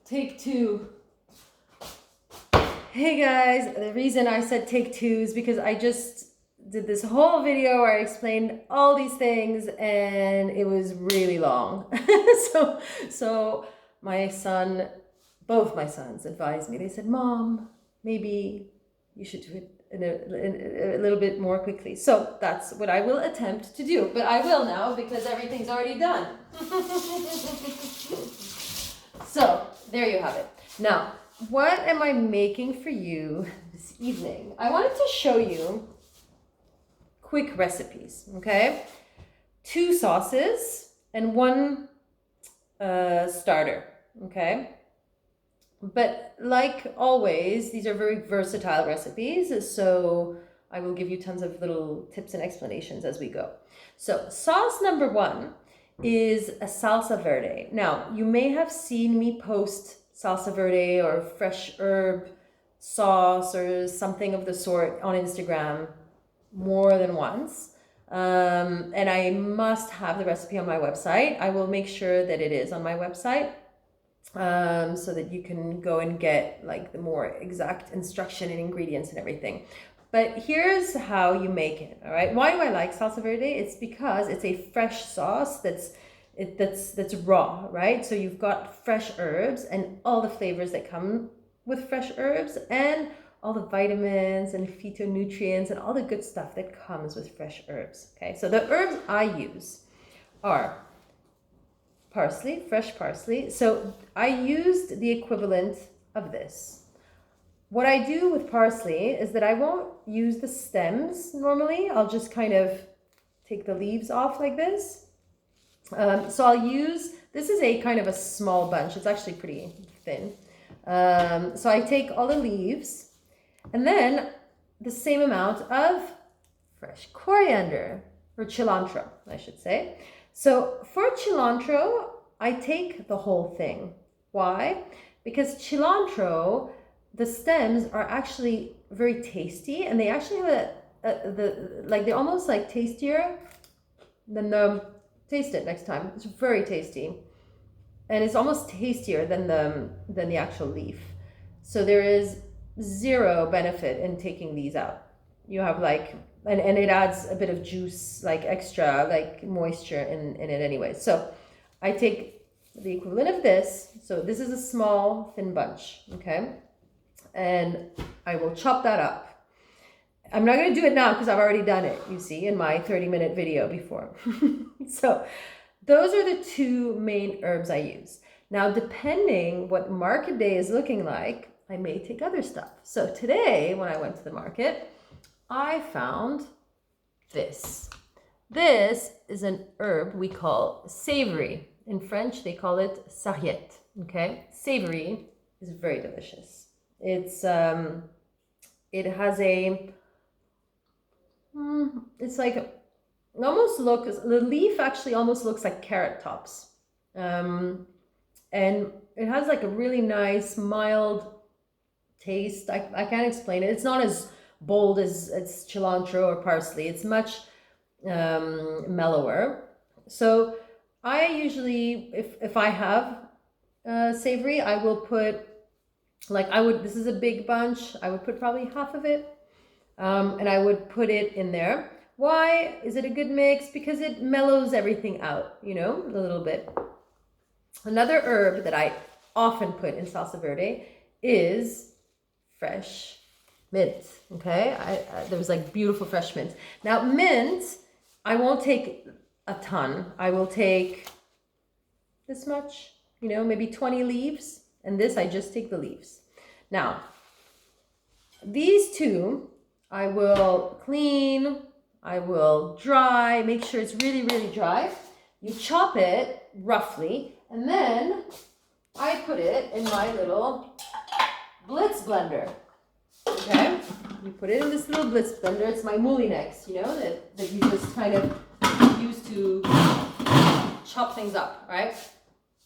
Take two. Hey guys, the reason I said take two is because I just did this whole video where I explained all these things and it was really long. so both my sons advised me. They said, Mom, maybe you should do it in a little bit more quickly. So that's what I will attempt to do, but I will now because everything's already done. So there you have it. Now, what am I making for you this evening? I wanted to show you quick recipes, okay? 2 sauces and 1 starter, okay? But like always, these are very versatile recipes, so I will give you tons of little tips and explanations as we go. So sauce number 1 is a salsa verde. Now, you may have seen me post salsa verde or fresh herb sauce or something of the sort on Instagram more than once. And I must have the recipe on my website. I will make sure that it is on my website so that you can go and get like the more exact instruction and ingredients and everything. But here's how you make it, all right? Why do I like salsa verde? It's because it's a fresh sauce that's raw, right? So you've got fresh herbs and all the flavors that come with fresh herbs and all the vitamins and phytonutrients and all the good stuff that comes with fresh herbs, okay? So the herbs I use are parsley, fresh parsley. So I used the equivalent of this. What I do with parsley is that I won't use the stems normally. I'll just kind of take the leaves off like this. So I'll use, this is a kind of a small bunch. It's actually pretty thin. So I take all the leaves and then the same amount of fresh coriander or cilantro, I should say. So for cilantro, I take the whole thing. Why? Because cilantro, the stems are actually very tasty and they actually have they're almost like tastier than the, taste it next time. It's very tasty. And it's almost tastier than the actual leaf. So there is zero benefit in taking these out. You have like, and it adds a bit of juice, like extra, like moisture in it anyway. So I take the equivalent of this. So this is a small, thin bunch, okay? And I will chop that up. I'm not going to do it now because I've already done it, you see, in my 30-minute video before. So those are the 2 main herbs I use. Now, depending what market day is looking like, I may take other stuff. So today, when I went to the market, I found this. This is an herb we call savory. In French, they call it sarriette, okay? Savory is very delicious. It's it has a it's like it almost looks, the leaf actually almost looks like carrot tops, and it has like a really nice mild taste. I can't explain it. It's not as bold as cilantro or parsley. It's much mellower. So I usually, if I have savory, I will put, like this is a big bunch, I would put probably half of it, and I would put it in there. Why is it a good mix? Because it mellows everything out, you know, a little bit. Another herb that I often put in salsa verde is fresh mint, okay? There was like beautiful fresh mint. Now mint, I won't take a ton. I will take this much, you know, maybe 20 leaves. And this, I just take the leaves. Now, these 2, I will clean, I will dry, make sure it's really, really dry. You chop it roughly, and then I put it in my little blitz blender, okay? You put it in this little blitz blender. It's my moulinex, you know, that you just kind of use to chop things up, right?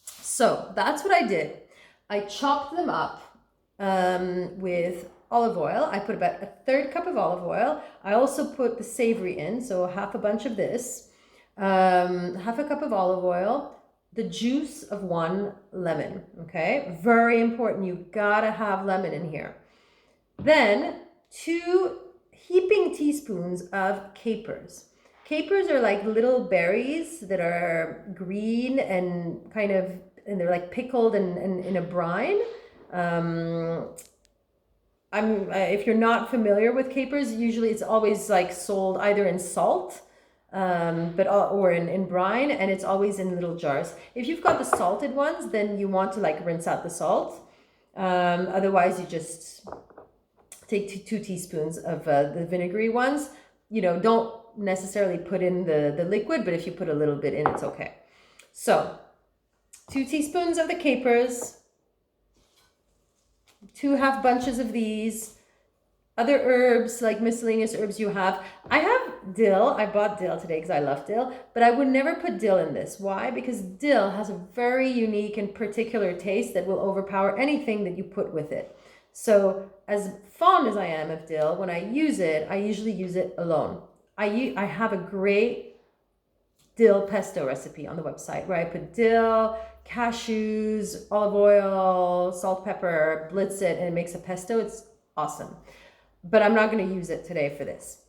So that's what I did. I chopped them up with olive oil. I put about a 1/3 cup of olive oil. I also put the savory in, so half a bunch of this, half a cup of olive oil, the juice of 1 lemon, okay? Very important. You gotta have lemon in here. Then 2 heaping teaspoons of capers. Capers are like little berries that are green and they're like pickled and in a brine. If you're not familiar with capers, usually it's always like sold either in salt, or in brine, and it's always in little jars. If you've got the salted ones, then you want to like rinse out the salt. Otherwise, you just take 2 teaspoons of the vinegary ones. Don't necessarily put in the liquid, but if you put a little bit in, it's okay. So 2 teaspoons of the capers, 2 half bunches of these. Other herbs, like miscellaneous herbs you have. I have dill. I bought dill today because I love dill, but I would never put dill in this. Why? Because dill has a very unique and particular taste that will overpower anything that you put with it. So as fond as I am of dill, when I use it, I usually use it alone. I have a great dill pesto recipe on the website where I put dill, cashews, olive oil, salt, pepper, blitz it, and it makes a pesto. It's awesome. But I'm not going to use it today for this.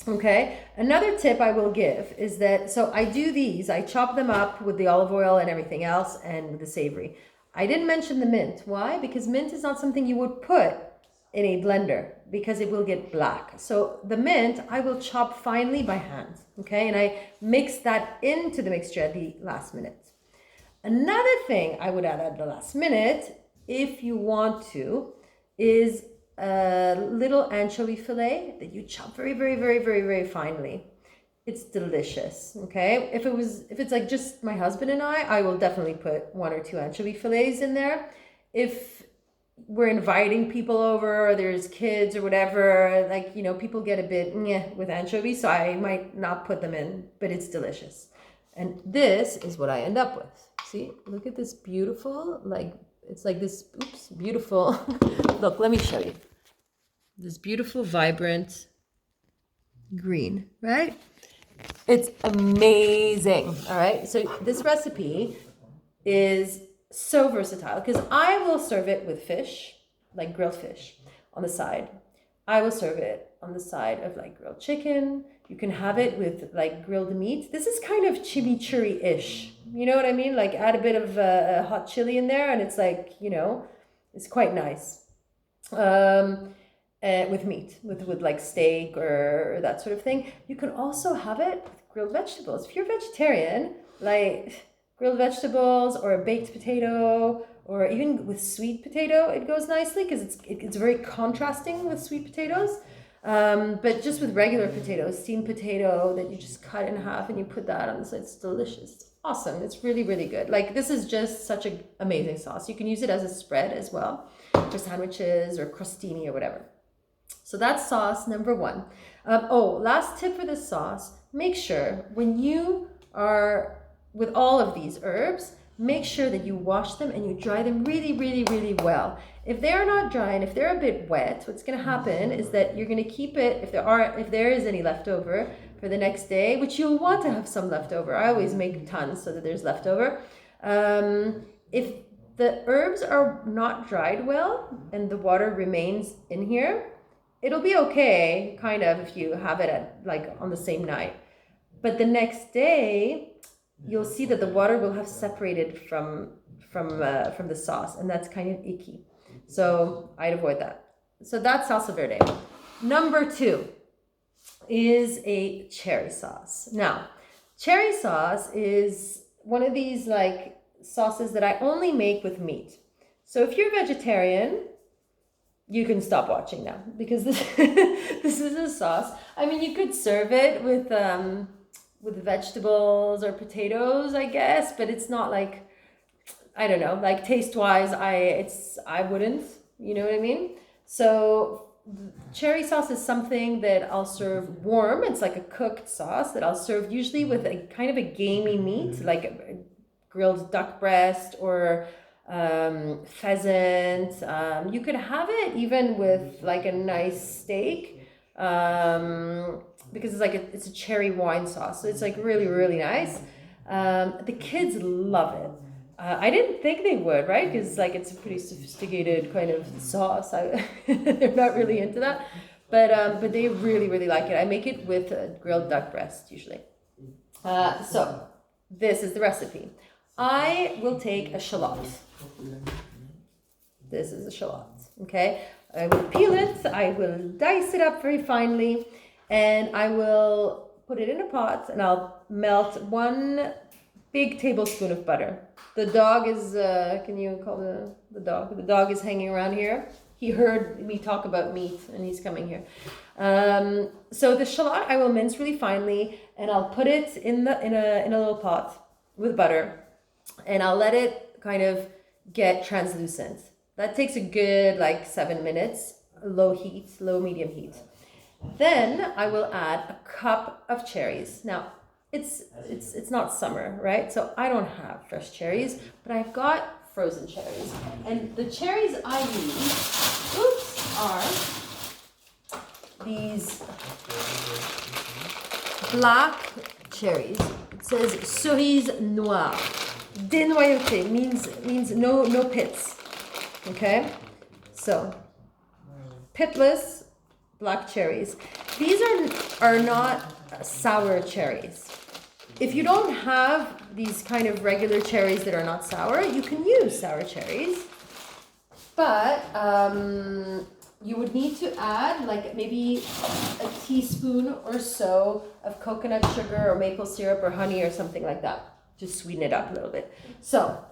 Okay. Another tip I will give is that, so I do these, I chop them up with the olive oil and everything else and the savory. I didn't mention the mint. Why? Because mint is not something you would put in a blender because it will get black. So the mint, I will chop finely by hand. Okay. And I mix that into the mixture at the last minute. Another thing I would add at the last minute, if you want to, is a little anchovy fillet that you chop very, very, very, very, very finely. It's delicious. Okay. If it's like just my husband and I will definitely put 1 or 2 anchovy fillets in there. If we're inviting people over or there's kids or whatever, like, people get a bit with anchovies, so I might not put them in, but it's delicious. And this is what I end up with. See, look at this beautiful, it's like this, beautiful. Look, let me show you. This beautiful, vibrant green, right? It's amazing. All right. So this recipe is so versatile because I will serve it with fish, like grilled fish on the side. I will serve it on the side of like grilled chicken. You can have it with like grilled meat. This is kind of chimichurri-ish. You know what I mean? Like add a bit of hot chili in there and it's like, it's quite nice. With meat, with like steak or that sort of thing. You can also have it with grilled vegetables. If you're vegetarian, like grilled vegetables or a baked potato or even with sweet potato, it goes nicely because it's very contrasting with sweet potatoes. But just with regular potatoes, steamed potato that you just cut in half and you put that on the side, it's delicious. It's awesome. It's really, really good. Like this is just such an amazing sauce. You can use it as a spread as well for sandwiches or crostini or whatever. So that's sauce number 1. Last tip for this sauce, make sure when you are with all of these herbs, make sure that you wash them and you dry them really, really, really well. If they are not dry and if they're a bit wet, what's going to happen is that you're going to keep it, if there is any leftover for the next day, which you'll want to have some leftover. I always make tons so that there's leftover. If the herbs are not dried well and the water remains in here, it'll be okay, kind of, if you have it at like on the same night. But the next day, you'll see that the water will have separated from the sauce, and that's kind of icky. So I'd avoid that. So that's salsa verde. Number 2 is a cherry sauce. Now, cherry sauce is one of these like sauces that I only make with meat. So if you're vegetarian, you can stop watching now because this this is a sauce. I mean, you could serve it with vegetables or potatoes, I guess, but it's not like, I don't know, like taste wise, I wouldn't, you know what I mean? So cherry sauce is something that I'll serve warm. It's like a cooked sauce that I'll serve usually with a kind of a gamey meat, like a grilled duck breast or pheasant. You could have it even with like a nice steak, because it's a cherry wine sauce. So it's like really, really nice. The kids love it. I didn't think they would, right? Because like it's a pretty sophisticated kind of sauce. They're not really into that, but they really really like it. I make it with grilled duck breast usually. So this is the recipe. I will take a shallot. This is a shallot. Okay, I will peel it. I will dice it up very finely, and I will put it in a pot, and I'll melt 1 big tablespoon of butter. The dog is, can you call the dog? The dog is hanging around here. He heard me talk about meat and he's coming here. So the shallot I will mince really finely, and I'll put it in a little pot with butter, and I'll let it kind of get translucent. That takes a good like 7 minutes, low medium heat. Then I will add a cup of cherries. Now, it's not summer, right? So I don't have fresh cherries, but I've got frozen cherries. And the cherries I use, are these black cherries. It says cerise noire. Dénoyauté means no pits. Okay? So pitless black cherries. These are not sour cherries. If you don't have these kind of regular cherries that are not sour, you can use sour cherries. But you would need to add like maybe a teaspoon or so of coconut sugar or maple syrup or honey or something like that to sweeten it up a little bit. So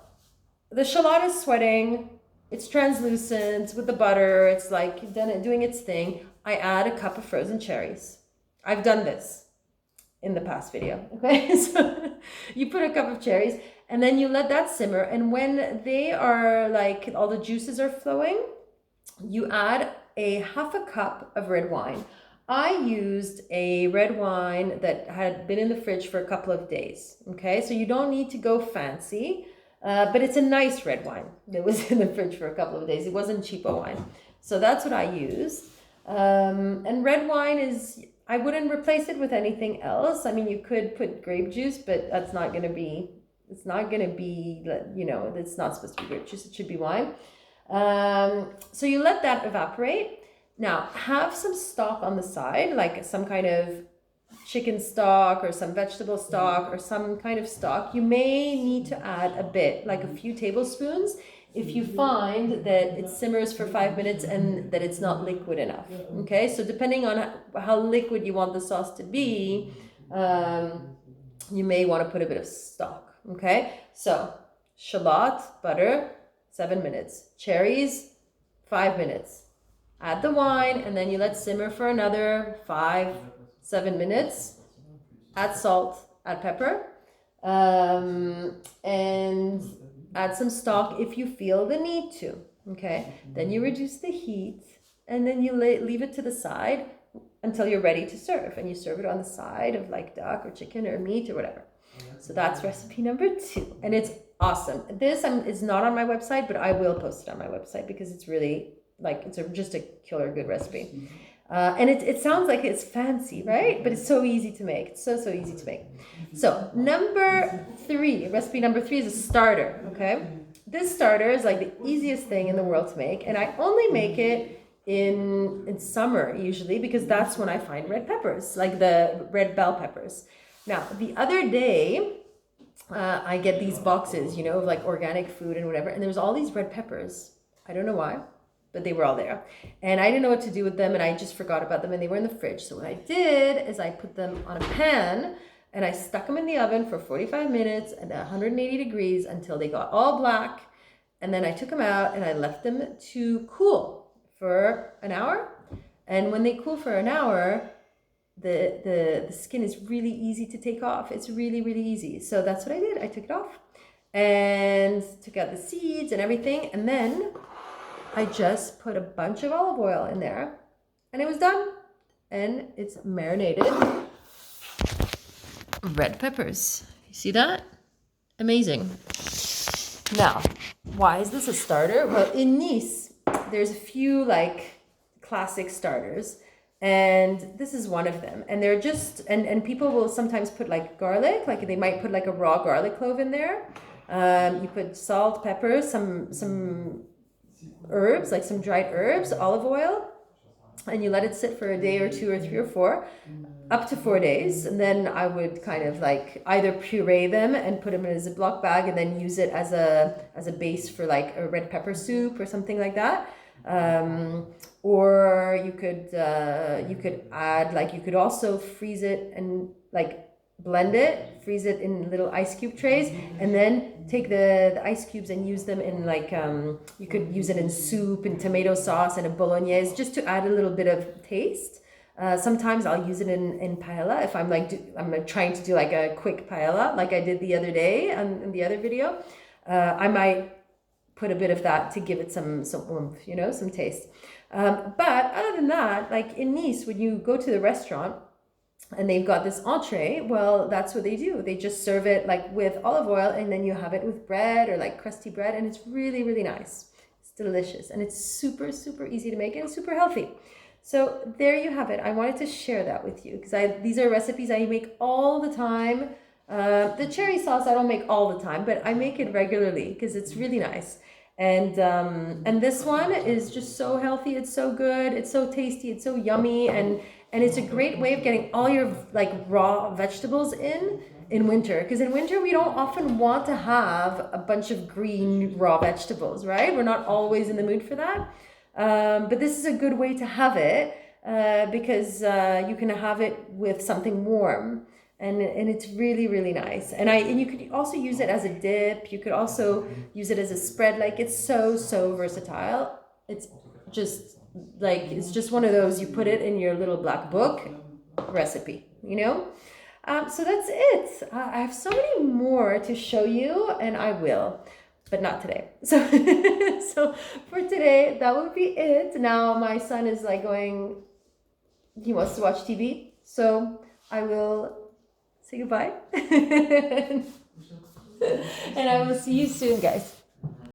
the shallot is sweating. It's translucent with the butter. It's like doing its thing. I add a cup of frozen cherries. I've done this in the past video, okay? So you put a cup of cherries and then you let that simmer, and when they are like all the juices are flowing, you add a half a cup of red wine. I used a red wine that had been in the fridge for a couple of days, okay? So you don't need to go fancy, but it's a nice red wine that was in the fridge for a couple of days. It wasn't cheapo wine. So that's what I used. And red wine is, I wouldn't replace it with anything else. I mean, you could put grape juice, but that's not going to be, it's not going to be, you know, it's not supposed to be grape juice. It should be wine. So you let that evaporate. Now, have some stock on the side, like some kind of chicken stock or some vegetable stock or some kind of stock. You may need to add a bit, like a few tablespoons, if you find that it simmers for 5 minutes and that it's not liquid enough. Okay, so depending on how liquid you want the sauce to be, you may want to put a bit of stock. Okay, so shallot, butter, 7 minutes. Cherries, 5 minutes. Add the wine, and then you let simmer for another 5-7 minutes. Add salt, add pepper, and add some stock if you feel the need to. Okay, then you reduce the heat, and then you leave it to the side until you're ready to serve, and you serve it on the side of like duck or chicken or meat or whatever. So that's recipe number 2, and it's awesome. This is not on my website, but I will post it on my website because it's really like just a killer good recipe. And it sounds like it's fancy, right? But it's so easy to make. It's so easy to make. So recipe number 3 is a starter, okay? This starter is like the easiest thing in the world to make, and I only make it in summer usually because that's when I find red peppers, like the red bell peppers. Now, the other day, I get these boxes, you know, of like organic food and whatever, and there was all these red peppers. I don't know why, but they were all there. And I didn't know what to do with them, and I just forgot about them, and they were in the fridge. So what I did is I put them on a pan, and I stuck them in the oven for 45 minutes at 180 degrees until they got all black. And then I took them out, and I left them to cool for an hour. And when they cool for an hour, the skin is really easy to take off. It's really, really easy. So that's what I did. I took it off and took out the seeds and everything. And then I just put a bunch of olive oil in there, and it was done. And it's marinated red peppers. You see that? Amazing. Now, why is this a starter? Well, in Nice, there's a few like classic starters. And this is one of them. And they're just, and people will sometimes put like garlic, like they might put like a raw garlic clove in there. You put salt, pepper, some herbs, like some dried herbs, olive oil, and you let it sit for a day or 2 or 3 or 4, up to 4 days. And then I would kind of like either puree them and put them in a Ziploc bag and then use it as a base for like a red pepper soup or something like that. Or you could add, like, you could also freeze it and like blend it, freeze it in little ice cube trays, and then take the ice cubes and use them in like you could use it in soup and tomato sauce and a bolognese, just to add a little bit of taste. Sometimes I'll use it in paella if I'm like trying to do like a quick paella, like I did the other day in the other video. I might put a bit of that to give it some oomph, you know, some taste. But other than that, like in Nice, when you go to the restaurant and they've got this entree, well, that's what they do. They just serve it like with olive oil, and then you have it with bread or like crusty bread, and it's really, really nice. It's delicious, and it's super, super easy to make and super healthy. So there you have it. I wanted to share that with you because these are recipes I make all the time. The cherry sauce I don't make all the time, but I make it regularly because it's really nice. And this one is just so healthy. It's so good. It's so tasty. It's so yummy, and it's a great way of getting all your like raw vegetables in winter. Because in winter we don't often want to have a bunch of green raw vegetables, right? We're not always in the mood for that. But this is a good way to have it because you can have it with something warm. And it's really, really nice. And you could also use it as a dip. You could also use it as a spread. Like, it's so, so versatile. It's just one of those, you put it in your little black book recipe, you know? So that's it. I have so many more to show you, and I will, but not today. So, so for today, that would be it. Now my son is like he wants to watch TV. So I will say goodbye. And I will see you soon, guys.